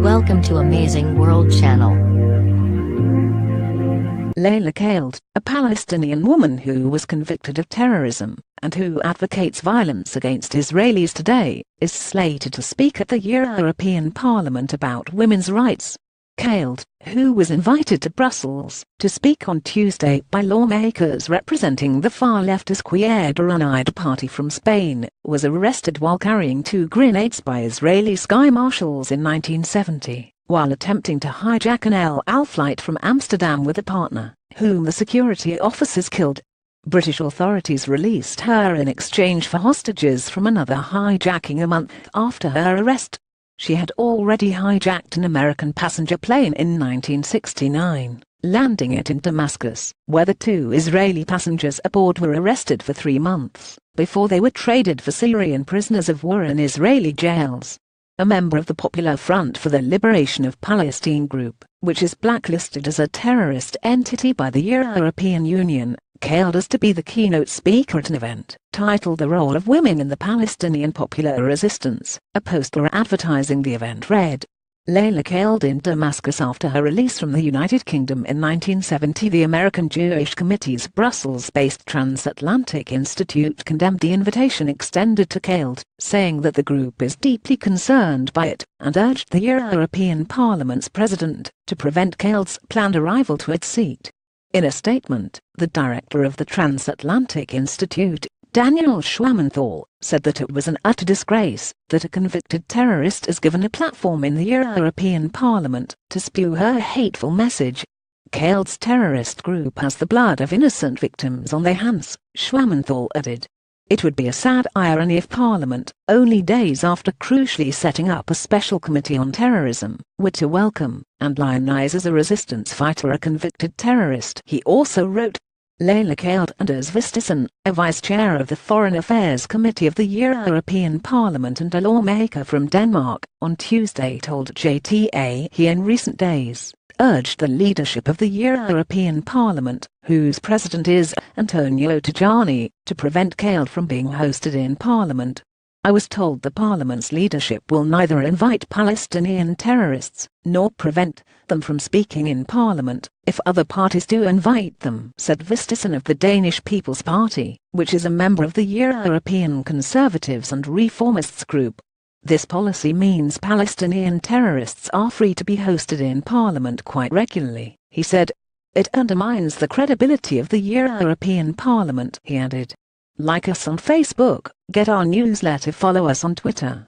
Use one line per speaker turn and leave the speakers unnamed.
Welcome to Amazing World Channel.
Leila Khaled, a Palestinian woman who was convicted of terrorism, and who advocates violence against Israelis today, is slated to speak at the European Parliament about women's rights. Khaled, who was invited to Brussels to speak on Tuesday by lawmakers representing the far-left Izquierda Unida party from Spain, was arrested while carrying 2 grenades by Israeli sky marshals in 1970, while attempting to hijack an El Al flight from Amsterdam with a partner, whom the security officers killed. British authorities released her in exchange for hostages from another hijacking a month after her arrest. She had already hijacked an American passenger plane in 1969, landing it in Damascus, where the 2 Israeli passengers aboard were arrested for 3 months, before they were traded for Syrian prisoners of war in Israeli jails. A member of the Popular Front for the Liberation of Palestine group, which is blacklisted as a terrorist entity by the European Union, Khaled is to be the keynote speaker at an event titled "The Role of Women in the Palestinian Popular Resistance." A poster advertising the event read, "Leila Khaled in Damascus." After her release from the United Kingdom in 1970, the American Jewish Committee's Brussels-based Transatlantic Institute condemned the invitation extended to Khaled, saying that the group is deeply concerned by it, and urged the European Parliament's president to prevent Khaled's planned arrival to its seat. In a statement, the director of the Transatlantic Institute, Daniel Schwamenthal, said that it was an utter disgrace that a convicted terrorist is given a platform in the European Parliament to spew her hateful message. Khaled's terrorist group has the blood of innocent victims on their hands, Schwamenthal added. It would be a sad irony if Parliament, only days after crucially setting up a special committee on terrorism, were to welcome and lionize as a resistance fighter a convicted terrorist. He also wrote. Leila Khaled and Anders Vistisen, a vice-chair of the Foreign Affairs Committee of the European Parliament and a lawmaker from Denmark, on Tuesday told JTA he in recent days urged the leadership of the European Parliament, whose president is Antonio Tajani, to prevent Khaled from being hosted in Parliament. "I was told the Parliament's leadership will neither invite Palestinian terrorists, nor prevent them from speaking in Parliament, if other parties do invite them," said Vistisen of the Danish People's Party, which is a member of the European Conservatives and Reformists group. "This policy means Palestinian terrorists are free to be hosted in Parliament quite regularly," he said. "It undermines the credibility of the European Parliament," he added. Like us on Facebook, get our newsletter, follow us on Twitter,